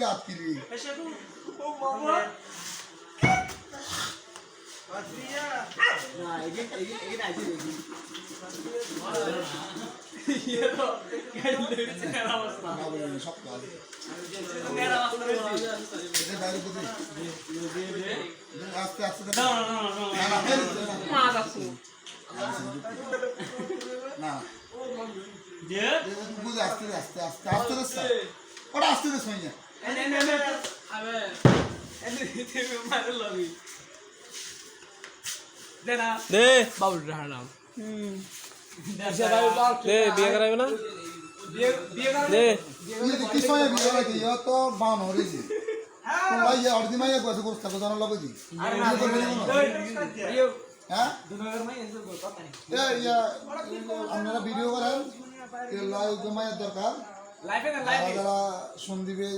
রাত কিলি ও বাবা না এই আইছে দেখি ये तो क्या लेडीज का अवस्था না বলে সব কাজ मेरा अवस्था है এটা বাইরে দিদি আস্তে আস্তে no no no না না no ma da su না ये বুঝে আস্তে আস্তে আস্তে আস্তে আস্তে ওটা আস্তে আস্তে শুনিয়া ने अबे ते में मार लगी देना দে बाबू रहना দে বিয়ে করাবে না बिया कर দে ये किस समय भी है कि ये तो बान हो रही है भाई ये और दिमाग ये कैसे करता है बताना लगो जी ये हैं दुनिया में ऐसे बोल पता नहीं ये আপনারা ভিডিও করেন লাইভ জমায়ের দরকার लाइफ है ना लाइफ যারা শুন দিবে